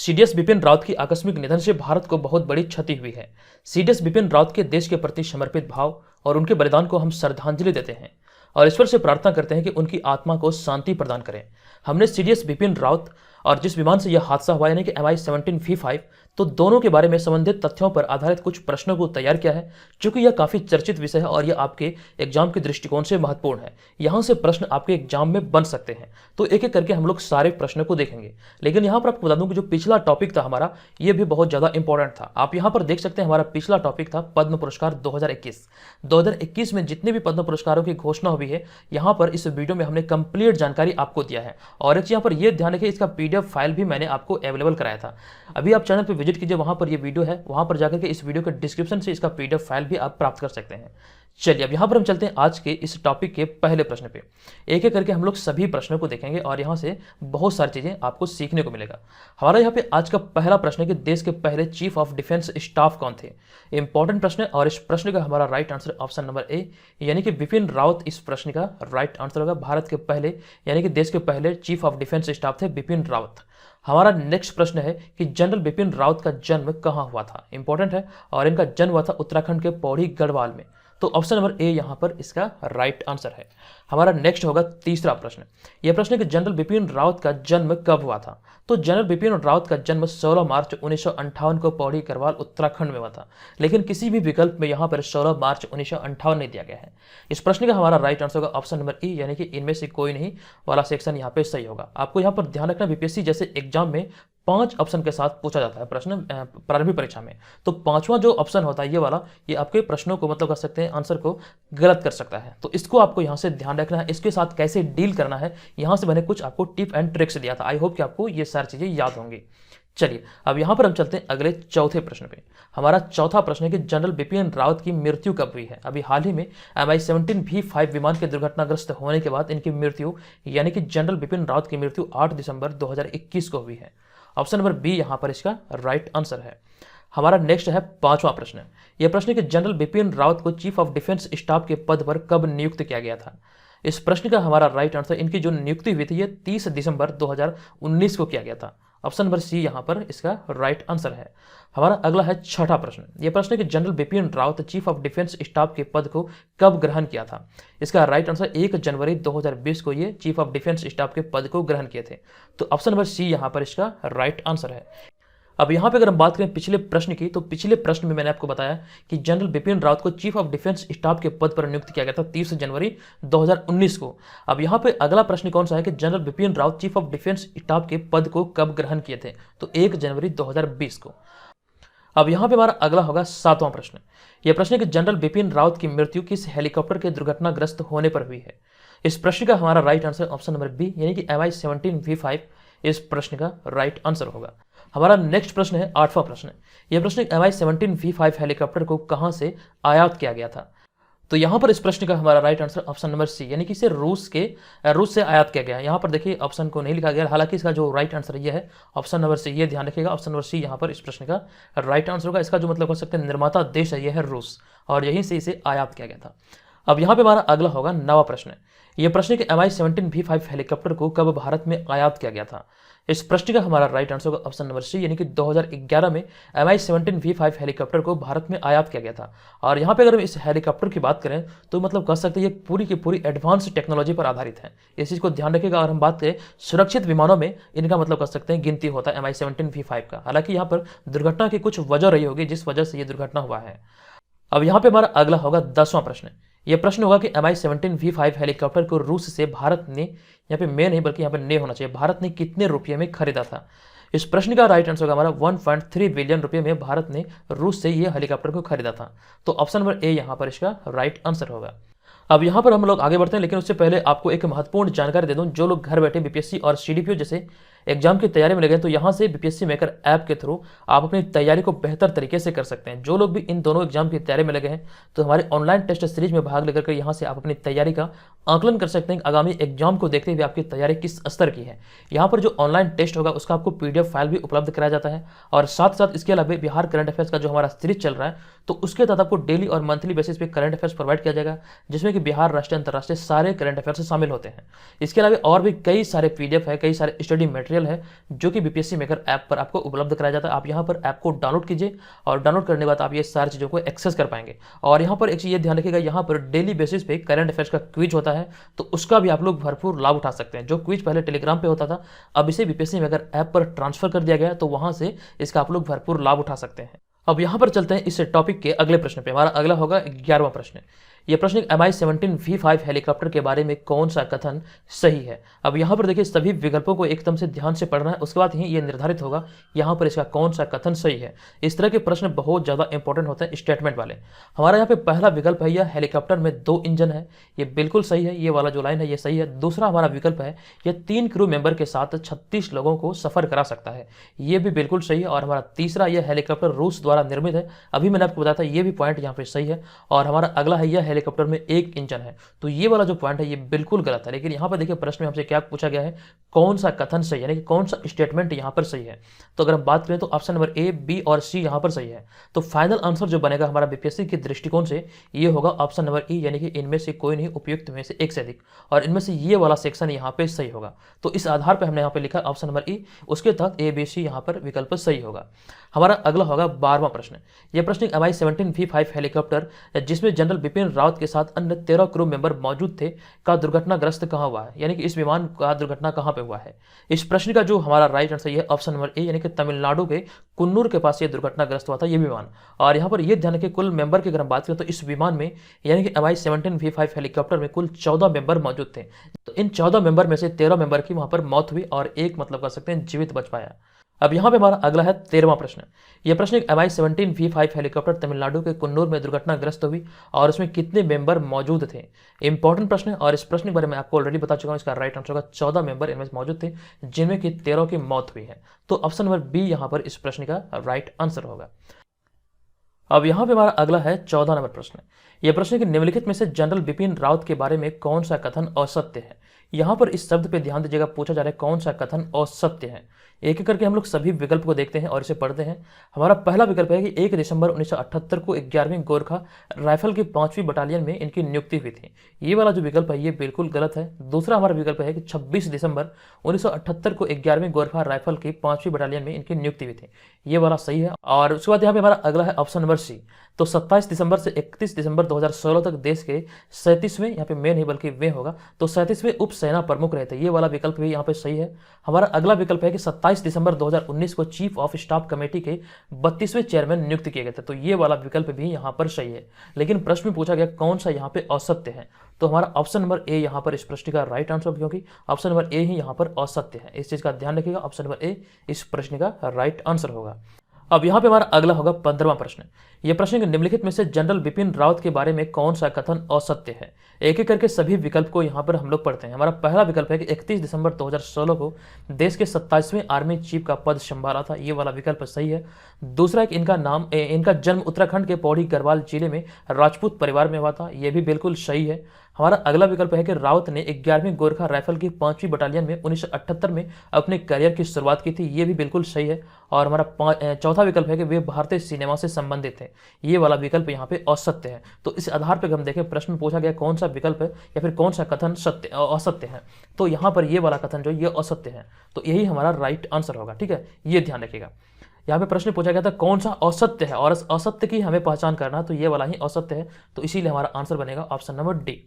CDS Bipin Rawat की आकस्मिक निधन से भारत को बहुत बड़ी क्षति हुई है। सीडीएस बिपिन रावत के देश के प्रति समर्पित भाव और उनके बलिदान को हम श्रद्धांजलि देते हैं और ईश्वर से प्रार्थना करते हैं कि उनकी आत्मा को शांति प्रदान करें। हमने सीडीएस बिपिन रावत और जिस विमान से यह हादसा हुआ यानी कि MI-17V5 तो दोनों के बारे में संबंधित तथ्यों पर आधारित कुछ प्रश्नों को तैयार किया है, क्योंकि यह काफी चर्चित विषय है और यह आपके एग्जाम के दृष्टिकोण से महत्वपूर्ण है। यहाँ से प्रश्न आपके एग्जाम में बन सकते हैं, तो एक एक करके हम लोग सारे प्रश्नों को देखेंगे। लेकिन यहाँ पर आपको बता दूं कि जो पिछला टॉपिक था हमारा, ये भी बहुत ज्यादा इंपॉर्टेंट था। आप यहाँ पर देख सकते हैं हमारा पिछला टॉपिक था पद्म पुरस्कार 2021 में जितने भी पद्म पुरस्कारों की घोषणा हुई है, यहाँ पर इस वीडियो में हमने कंप्लीट जानकारी आपको दिया है। और एक यहाँ पर यह ध्यान रखिए, इसका PDF फाइल भी मैंने आपको अवेलेबल कराया था। अभी आप चैनल पर विजिट कीजिए, वहां पर ये वीडियो है, वहां पर जाकर के इस वीडियो के डिस्क्रिप्शन से इसका PDF फाइल भी आप प्राप्त कर सकते हैं। चलिए अब यहां पर हम चलते हैं आज के इस टॉपिक के पहले प्रश्न पे। एक एक करके हम लोग सभी प्रश्नों को देखेंगे और यहां से बहुत सारी चीजें आपको सीखने को मिलेगा। हमारा यहाँ पे आज का पहला प्रश्न है कि देश के पहले चीफ ऑफ डिफेंस स्टाफ कौन थे। इंपॉर्टेंट प्रश्न है और इस प्रश्न का हमारा right answer option number A यानी कि बिपिन रावत इस प्रश्न का राइट आंसर होगा। भारत के पहले यानी कि देश के पहले चीफ ऑफ डिफेंस स्टाफ थे बिपिन रावत। हमारा नेक्स्ट प्रश्न है कि जनरल बिपिन रावत का जन्म कहाँ हुआ था। इंपॉर्टेंट है और इनका जन्म हुआ था उत्तराखंड के पौड़ी गढ़वाल में। तो ऑप्शन नंबर ए यहाँ पर इसका राइट आंसर है। हमारा नेक्स्ट होगा तीसरा प्रश्न। यह प्रश्न है कि जनरल बिपिन रावत का जन्म कब हुआ था। तो जनरल बिपिन रावत का जन्म 16 मार्च 1958 को पौड़ी गढ़वाल उत्तराखंड में हुआ था, लेकिन किसी भी विकल्प में यहाँ पर 16 मार्च 1958 नहीं दिया गया है। इस प्रश्न का हमारा राइट आंसर होगा ऑप्शन नंबर ई यानी कि इनमें से कोई नहीं वाला सेक्शन यहाँ पे सही होगा। आपको यहाँ पर ध्यान रखना, बीपीएससी जैसे एग्जाम में 5 ऑप्शन के साथ पूछा जाता है प्रश्न प्रारंभिक परीक्षा में, तो पांचवा जो ऑप्शन होता है ये वाला, ये आपके प्रश्नों को मतलब कर सकते हैं आंसर को गलत कर सकता है। तो इसको आपको यहाँ से ध्यान रखना है, इसके साथ कैसे डील करना है, यहाँ से मैंने कुछ आपको टिप एंड ट्रिक्स दिया था। आई होप कि आपको ये सारी चीजें याद होंगी। चलिए अब यहाँ पर हम चलते हैं अगले चौथे प्रश्न पे। हमारा चौथा प्रश्न है कि जनरल बिपिन रावत की मृत्यु कब हुई है। अभी हाल ही में MI-17V5 विमान के दुर्घटनाग्रस्त होने के बाद इनकी मृत्यु यानी कि जनरल बिपिन रावत की मृत्यु 8 दिसंबर 2021 को हुई है। ऑप्शन नंबर बी यहाँ पर इसका राइट आंसर है। हमारा नेक्स्ट है पांचवा प्रश्न। यह प्रश्न है कि जनरल बिपिन रावत को चीफ ऑफ डिफेंस स्टाफ के पद पर कब नियुक्त किया गया था। इस प्रश्न का हमारा राइट आंसर, इनकी जो नियुक्ति हुई थी ये 30 दिसंबर 2019 को किया गया था। ऑप्शन नंबर सी यहाँ पर इसका राइट आंसर है। हमारा अगला है छठा प्रश्न। यह प्रश्न है कि general Bipin Rawat chief of defence staff के पद को कब ग्रहण किया था। इसका राइट आंसर 1 जनवरी 2020 को ये चीफ ऑफ डिफेंस स्टाफ के पद को ग्रहण किए थे। तो ऑप्शन नंबर सी यहाँ पर इसका राइट आंसर है। अब यहाँ पे अगर हम बात करें पिछले प्रश्न की, तो पिछले प्रश्न में मैंने आपको बताया कि जनरल बिपिन रावत को चीफ ऑफ डिफेंस स्टाफ के पद पर नियुक्त किया गया था 30 जनवरी 2019 को। अब यहाँ पे अगला प्रश्न कौन सा है कि general Bipin Rawat chief of defence staff के पद को कब ग्रहण किए थे। तो 1 जनवरी 2020 को। अब यहाँ पे हमारा अगला होगा सातवां प्रश्न। यह प्रश्न है कि जनरल बिपिन रावत की मृत्यु किस हेलीकॉप्टर के दुर्घटनाग्रस्त होने पर हुई है। इस प्रश्न का हमारा right answer option number B यानी कि MI-17V5 इस प्रश्न का राइट आंसर होगा। हमारा नेक्स्ट प्रश्न है आठवां प्रश्न। यह प्रश्न MI-17V5 हेलीकॉप्टर को कहां से आयात किया गया था। तो यहां पर इस प्रश्न का हमारा right answer option number C यानी कि इसे रूस से आयात किया गया है। यहां पर देखिए ऑप्शन को नहीं लिखा गया, हालांकि इसका जो राइट आंसर ये है ऑप्शन नंबर सी। ये ध्यान रखिएगा, ऑप्शन नंबर सी यहां पर इस प्रश्न का राइट आंसर होगा। इसका जो मतलब कर सकते हैं निर्माता देश है, यह है रूस और यहीं से इसे आयात किया गया था। अब यहाँ पे हमारा अगला होगा नवा प्रश्न। यह प्रश्न कि MI-17V5 हेलीकॉप्टर को कब भारत में आयात किया गया था। इस प्रश्न का हमारा राइट आंसर होगा ऑप्शन नंबर सी यानी कि 2011 में MI-17V5 हेलीकॉप्टर को भारत में आयात किया गया था। और यहाँ पे अगर हम इस हेलीकॉप्टर की बात करें तो मतलब कह सकते हैं ये पूरी की पूरी एडवांस टेक्नोलॉजी पर आधारित है। इस चीज़ को ध्यान रखिएगा। और हम बात करें सुरक्षित विमानों में इनका मतलब कर सकते हैं गिनती होता है MI-17V5 का। हालांकि यहाँ पर दुर्घटना की कुछ वजह रही होगी जिस वजह से ये दुर्घटना हुआ है। अब यहाँ पे हमारा अगला होगा 10वां प्रश्न। यह प्रश्न होगा कि MI-17V5 हेलीकॉप्टर को रूस से भारत ने, यहाँ पे में नहीं बल्कि यहाँ पे ने होना चाहिए, भारत ने कितने रुपये में खरीदा था। इस प्रश्न का राइट आंसर होगा हमारा 1.3 बिलियन रुपये में भारत ने रूस से यह हेलीकॉप्टर को खरीदा था। तो ऑप्शन नंबर ए यहाँ पर इसका राइट आंसर होगा। अब यहाँ पर हम लोग आगे बढ़ते हैं, लेकिन उससे पहले आपको एक महत्वपूर्ण जानकारी दे दूं। जो लोग घर बैठे बीपीएससी और सीडीपीओ जैसे एग्जाम की तैयारी में लगे हैं, तो यहाँ से बीपीएससी मेकर ऐप के थ्रू आप अपनी तैयारी को बेहतर तरीके से कर सकते हैं। जो लोग भी इन दोनों एग्जाम की तैयारी में लगे हैं, तो हमारे ऑनलाइन टेस्ट सीरीज में भाग लेकर यहाँ से आप अपनी तैयारी का आकलन कर सकते हैं। आगामी एग्जाम को देखते हुए आपकी तैयारी किस स्तर की है। यहाँ पर जो ऑनलाइन टेस्ट होगा उसका आपको PDF फाइल भी उपलब्ध कराया जाता है। और साथ साथ इसके अलावा बिहार करंट अफेयर्स का जो हमारा सीरीज चल रहा है, तो उसके तहत आपको डेली और मंथली बेसिस पे करंट अफेयर्स प्रोवाइड किया जाएगा, जिसमें कि बिहार, राष्ट्रीय, अंतर्राष्ट्रीय सारे करंट अफेयर्स शामिल होते हैं। इसके अलावा और भी कई सारे PDF है, कई सारे स्टडी मटेरियल मटेरियल है जो कि बीपीएससी मेकर ऐप पर आपको उपलब्ध कराया जाता है। आप यहाँ पर ऐप को डाउनलोड कीजिए और डाउनलोड करने के बाद आप ये सारी चीज़ों को एक्सेस कर पाएंगे। और यहाँ पर एक चीज़ ये ध्यान रखिएगा, यहाँ पर डेली बेसिस पे करंट अफेयर्स का क्विज होता है, तो उसका भी आप लोग भरपूर लाभ उठा सकते हैं। जो क्विज पहले टेलीग्राम पे होता था, अब इसे बीपीएससी मेकर ऐप पर ट्रांसफर कर दिया गया, तो वहाँ से इसका आप लोग भरपूर लाभ उठा सकते हैं। अब यहाँ पर चलते हैं इस टॉपिक के अगले प्रश्न पे। हमारा अगला होगा 11वां प्रश्न। यह प्रश्न MI-17 V5 हेलीकॉप्टर के बारे में कौन सा कथन सही है। अब यहाँ पर देखिए सभी विकल्पों को एकदम से ध्यान से पढ़ना है, उसके बाद ही ये निर्धारित होगा यहाँ पर इसका कौन सा कथन सही है। इस तरह के प्रश्न बहुत ज़्यादा इंपॉर्टेंट होते हैं स्टेटमेंट वाले। हमारा यहाँ पे पहला विकल्प है, यह हेलीकॉप्टर में 2 इंजन है, ये बिल्कुल सही है, ये वाला जो लाइन है ये सही है। दूसरा हमारा विकल्प है, यह 3 क्रू मेंबर के साथ 36 लोगों को सफर करा सकता है, ये भी बिल्कुल सही है। और हमारा तीसरा, यह हेलीकॉप्टर रूस द्वारा निर्मित है, अभी मैंने आपको बताया था, ये भी पॉइंट यहाँ पे सही है। और हमारा अगला है, यह हेलीकॉप्टर में 1 इंजन है, तो ये वाला जो पॉइंट है ये बिल्कुल गलत है। लेकिन यहाँ पर देखिए प्रश्न में हमसे क्या पूछा गया है, कौन सा कथन सही है, यानी कि कौन सा स्टेटमेंट यहाँ पर सही है। तो अगर हम बात करें तो ऑप्शन नंबर ए, बी और सी यहाँ पर सही है। तो फाइनल आंसर जो बनेगा हमारा बीपीएससी के दृष्टिकोण से ये होगा ऑप्शन नंबर ई, यानी कि इनमें से कोई नहीं, उपयुक्त में से एक से अधिक, और इनमें से ये वाला सेक्शन यहाँ पे सही होगा। तो इस आधार पर हमने यहाँ पे लिखा ऑप्शन नंबर ई, उसके तहत ए, बी, सी यहाँ पर विकल्प सही होगा। हमारा अगला होगा 12वां प्रश्न। यह प्रश्न MI-17 V5 हेलीकॉप्टर जिसमें जनरल बिपिन रावत के साथ अन्य 13 क्रू मेंबर मौजूद थे का दुर्घटनाग्रस्त कहाँ हुआ है, यानी कि इस विमान का दुर्घटना कहाँ पे हुआ है। इस प्रश्न का जो हमारा राइट आंसर है ऑप्शन नंबर ए, यानी कि तमिलनाडु के कुन्नूर के पास ये दुर्घटनाग्रस्त हुआ था ये विमान। और यहाँ पर यह ध्यान रखिए कुल मेंबर की अगर हम बात करें तो इस विमान में यानी कि MI-17 V5 हेलीकॉप्टर में कुल 14 मेंबर मौजूद थे। तो इन 14 मेंबर में से 13 मेंबर की वहां पर मौत हुई और एक मतलब कर सकते हैं जीवित बच पाया। अब यहाँ पे हमारा अगला है 13वां प्रश्न। यह प्रश्न एक MI-17 V5 हेलीकॉप्टर तमिलनाडु के कुन्नूर में दुर्घटनाग्रस्त हुई और उसमें कितने मेंबर मौजूद थे। इंपॉर्टेंट प्रश्न है और इस प्रश्न के बारे में आपको ऑलरेडी बता चुका हूँ। इसका राइट आंसर होगा 14 मेंबर इनमें मौजूद थे, जिनमें कि 13 की मौत हुई है। तो ऑप्शन नंबर बी यहाँ पर इस प्रश्न का राइट आंसर होगा। अब यहाँ पे हमारा अगला है 14 नंबर प्रश्न। यह प्रश्न कि निम्नलिखित में से जनरल बिपिन रावत के बारे में कौन सा कथन असत्य है। यहाँ पर इस शब्द पे ध्यान दीजिएगा, पूछा जा रहा है कौन सा कथन असत्य है। एक एक करके हम लोग सभी विकल्प को देखते हैं और इसे पढ़ते हैं। हमारा पहला विकल्प है कि 1 दिसंबर 1978 को 11वीं गोरखा राइफल की 5वीं बटालियन में इनकी नियुक्ति हुई थी, ये वाला जो विकल्प है ये बिल्कुल गलत है। दूसरा हमारा विकल्प है कि 26 दिसंबर 1978 को 11वीं गोरखा राइफल की 5वीं बटालियन में इनकी नियुक्ति हुई थी, ये वाला सही है। और उसके बाद यहाँ पे हमारा अगला है ऑप्शन नंबर सी। तो 27 दिसंबर से 31 दिसंबर 2016 तक देश के 37वें, यहाँ पे में नहीं बल्कि वे होगा, तो 37वें उप सेना प्रमुख रहे थे, ये वाला विकल्प भी यहाँ पे सही है। हमारा अगला विकल्प है कि 27 दिसंबर 2019 को चीफ ऑफ स्टाफ कमेटी के 32वें चेयरमैन नियुक्त किए गए थे, तो ये वाला विकल्प भी यहाँ पर सही है। लेकिन प्रश्न में पूछा गया कौन सा यहाँ पे असत्य है, तो हमारा ऑप्शन नंबर ए यहाँ पर इस प्रश्न का राइट आंसर, क्योंकि ऑप्शन नंबर ए ही यहाँ पर असत्य है। इस चीज का ध्यान रखिएगा, ऑप्शन नंबर ए इस प्रश्न का राइट आंसर होगा। अब यहाँ पे हमारा अगला होगा 15वां प्रश्न। यह प्रश्न निम्नलिखित में से जनरल बिपिन रावत के बारे में कौन सा कथन असत्य है। एक एक करके सभी विकल्प को यहाँ पर हम लोग पढ़ते हैं। हमारा पहला विकल्प है कि 31 दिसंबर 2016 को देश के 27वें आर्मी चीफ का पद संभाला था, ये वाला विकल्प सही है। दूसरा कि इनका जन्म उत्तराखंड के पौड़ी गढ़वाल जिले में राजपूत परिवार में हुआ था, ये भी बिल्कुल सही है। हमारा अगला विकल्प है कि रावत ने 11वीं गोरखा राइफल की 5वीं बटालियन में 1978 में अपने करियर की शुरुआत की थी, ये भी बिल्कुल सही है। और हमारा चौथा विकल्प है कि वे भारतीय सिनेमा से संबंधित थे, ये वाला विकल्प यहाँ पे असत्य है। तो इस आधार पर हम देखें प्रश्न में पूछा गया कौन सा विकल्प है या फिर कौन सा कथन असत्य है, तो यहाँ पर ये वाला कथन जो ये असत्य है, तो यही हमारा राइट आंसर होगा। ठीक है, ये ध्यान रखिएगा। यहाँ पे प्रश्न पूछा गया था कौन सा असत्य है और असत्य की हमें पहचान करना है, तो ये वाला ही असत्य है, तो इसीलिए हमारा आंसर बनेगा ऑप्शन नंबर डी।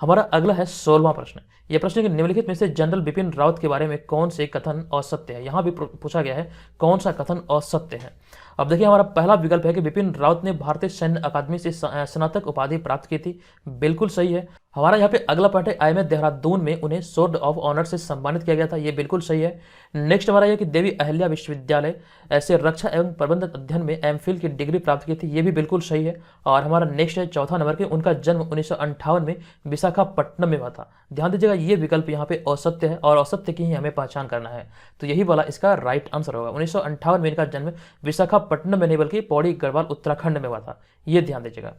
हमारा अगला है 16वां प्रश्न। यह प्रश्न कि निम्नलिखित में से जनरल बिपिन रावत के बारे में कौन से कथन असत्य है। यहाँ भी पूछा गया है कौन सा कथन असत्य है। अब देखिए हमारा पहला विकल्प है कि बिपिन रावत ने भारतीय सैन्य अकादमी से स्नातक उपाधि प्राप्त की थी, बिल्कुल सही है। हमारा यहाँ पे अगला पॉइंट है IIM देहरादून में उन्हें स्वॉर्ड ऑफ ऑनर से सम्मानित किया गया था, ये बिल्कुल सही है। नेक्स्ट हमारा यह कि देवी अहिल्या विश्वविद्यालय ऐसे रक्षा एवं प्रबंधन अध्ययन में MPhil की डिग्री प्राप्त की थी, ये भी बिल्कुल सही है। और हमारा नेक्स्ट है चौथा नंबर के उनका जन्म 1958 में विशाखापट्टनम में हुआ था। ध्यान दीजिएगा ये विकल्प यहाँ पे असत्य है और असत्य की ही हमें पहचान करना है, तो यही वाला इसका राइट आंसर होगा। 1958 में इनका जन्म विशाखापट्टनम में नहीं बल्कि पौड़ी गढ़वाल उत्तराखंड में हुआ था, ये ध्यान दीजिएगा।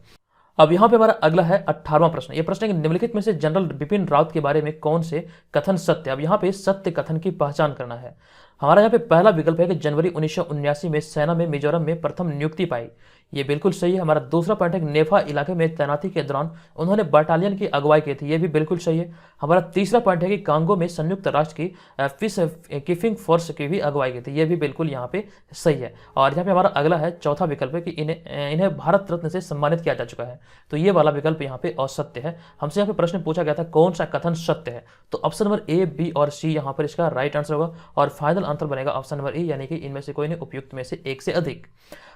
अब यहाँ पे हमारा अगला है 18वां प्रश्न। यह प्रश्न है कि निम्नलिखित में से जनरल बिपिन रावत के बारे में कौन से कथन सत्य। अब यहाँ पे सत्य कथन की पहचान करना है। हमारा यहाँ पे पहला विकल्प है कि जनवरी 1979 में सेना में मिजोरम में प्रथम नियुक्ति पाई। ये बिल्कुल सही है। हमारा दूसरा पॉइंट है कि नेफा इलाके में तैनाती के दौरान उन्होंने बटालियन की अगुवाई की थी। ये भी बिल्कुल सही है। हमारा तीसरा पॉइंट है कि कांगो में संयुक्त राष्ट्र की पीस कीपिंग फोर्स की भी अगुवाई की थी। ये भी बिल्कुल यहाँ पे सही है। और यहाँ पे हमारा अगला है चौथा विकल्प है कि इन्हें भारत रत्न से सम्मानित किया जा चुका है। तो ये वाला विकल्प यहाँ पे असत्य है। हमसे यहाँ पे प्रश्न पूछा गया था कौन सा कथन सत्य है, तो ऑप्शन नंबर ए, बी और सी यहाँ पर इसका राइट आंसर होगा और फाइनल आंसर बनेगा ऑप्शन नंबर ए, यानी कि इनमें से कोई नहीं, उपयुक्त में से एक से अधिक।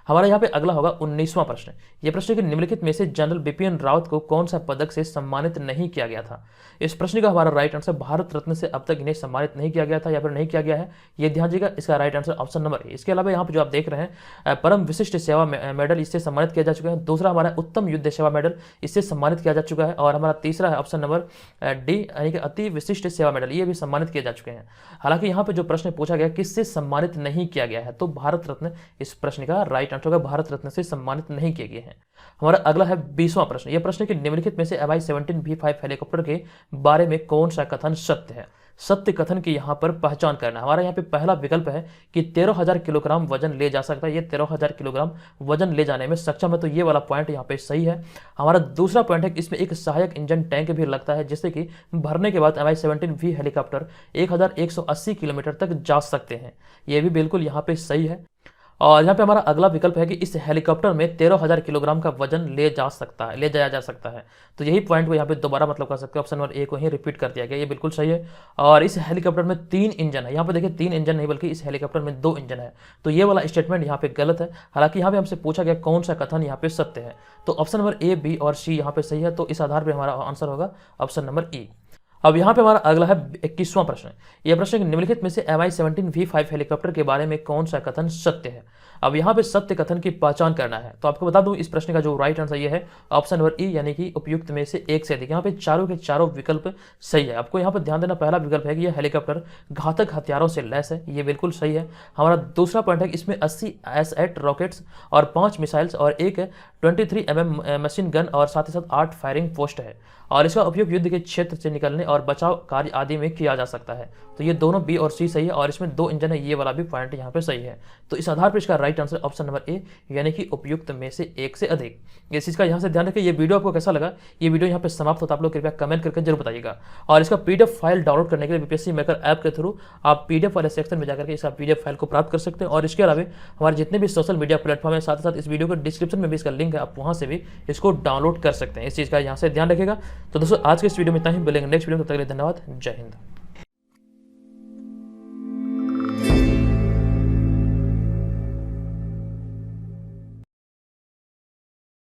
हमारा यहाँ पे अगला होगा 19वां प्रश्न। यह प्रश्न कि निम्नलिखित में से जनरल बिपिन रावत को कौन सा पदक से सम्मानित नहीं किया गया था। इस प्रश्न का हमारा राइट आंसर भारत रत्न से अब तक इन्हें सम्मानित नहीं किया गया था या फिर नहीं किया गया है, ये ध्यान दीजिएगा। इसका right answer option number A. इसके अलावा यहाँ पे जो आप देख रहे हैं परम विशिष्ट सेवा मेडल, इससे सम्मानित किया जा चुका है। दूसरा हमारा उत्तम युद्ध सेवा मेडल, इससे सम्मानित किया जा चुका है। और हमारा तीसरा है ऑप्शन नंबर डी, यानी कि अति विशिष्ट सेवा मेडल, ये भी सम्मानित किए जा चुके हैं। हालांकि यहाँ पे जो प्रश्न पूछा गया किससे सम्मानित नहीं किया गया है, तो भारत रत्न इस प्रश्न का राइट आंसर होगा। भारत रत्न से सम्मानित नहीं किए गए हैं। हमारा अगला है 20वां प्रश्न। यह प्रश्न कि निम्नलिखित में से MI-17 V5 हेलीकॉप्टर के बारे में कौन सा कथन सत्य है। सत्य कथन की यहाँ पर पहचान करना। हमारा यहाँ पे पहला विकल्प है कि 13,000 किलोग्राम वजन ले जा सकता है। ये 13,000 किलोग्राम वजन ले जाने में सक्षम है, तो ये वाला पॉइंट यहाँ पे सही है। हमारा दूसरा पॉइंट है कि इसमें एक सहायक इंजन टैंक भी लगता है, जिससे कि भरने के बाद MI-17 V हेलीकॉप्टर 1180 किलोमीटर तक जा सकते हैं। ये भी बिल्कुल यहाँ पे सही है। और यहाँ पे हमारा अगला विकल्प है कि इस हेलीकॉप्टर में 13,000 किलोग्राम का वजन ले जाया जा सकता है। तो यही पॉइंट को यहाँ पे दोबारा मतलब कर सकते हैं, ऑप्शन नंबर ए को ही रिपीट कर दिया गया, ये बिल्कुल सही है। और इस हेलीकॉप्टर में 3 इंजन है। यहाँ पे देखिए 3 इंजन नहीं बल्कि इस हेलीकॉप्टर में 2 इंजन है, तो ये वाला स्टेटमेंट यहाँ पे गलत है। हालांकि यहाँ पे हमसे पूछा गया कौन सा कथन यहाँ पे सत्य है, तो ऑप्शन नंबर ए, बी और सी यहाँ पे सही है। तो इस आधार पर हमारा आंसर होगा ऑप्शन नंबर ई। अब यहाँ पे हमारा अगला है 21वां प्रश्न। यह प्रश्न निम्नलिखित में से MI-17 V5 हेलीकॉप्टर के बारे में कौन सा कथन सत्य है। अब यहाँ पे सत्य कथन की पहचान करना है, तो आपको बता दूं इस प्रश्न का जो राइट आंसर ये है ऑप्शन नंबर ई, यानी कि उपयुक्त में से एक से अधिक। यहाँ पे चारों के चारों विकल्प सही है। आपको यहाँ पर ध्यान देना, पहला विकल्प है कि यह हेलीकॉप्टर घातक हथियारों से लैस है, ये बिल्कुल सही है। हमारा दूसरा पॉइंट है कि इसमें 80 S-8 रॉकेट्स और 5 मिसाइल्स और एक 23 mm मशीन गन और साथ ही साथ 8 फायरिंग पोस्ट है, और इसका उपयोग युद्ध के क्षेत्र से निकलने और बचाव कार्य आदि में किया जा सकता है। तो ये दोनों बी और सी सही है, और इसमें 2 इंजन है, ये वाला भी पॉइंट यहाँ पे सही है। तो इस आधार पर इसका right answer option number A, यानी कि उपयुक्त में से एक से अधिक। इस चीज़ का यहाँ से ध्यान रखें। ये वीडियो आपको कैसा लगा, ये वीडियो यहाँ पे समाप्त होता है। आप लोग कृपया कमेंट करके जरूर बताइएगा। और इसका PDF फाइल डाउनलोड करने के लिए BPSC मेकर ऐप के थ्रू आप PDF वाले सेक्शन में जाकर के इसका PDF फाइल को प्राप्त कर सकते हैं। और इसके अलावा हमारे जितने भी सोशल मीडिया प्लेटफॉर्म है, साथ ही साथ इस वीडियो के डिस्क्रिप्शन में भी इसका लिंक है, आप वहाँ से भी इसको डाउनलोड कर सकते हैं। इस चीज़ का यहाँ से ध्यान रखेगा। तो दोस्तों आज के इस वीडियो में इतना ही, मिलेंगे नेक्स्ट वीडियो में, तब तक के लिए धन्यवाद। जय हिंद।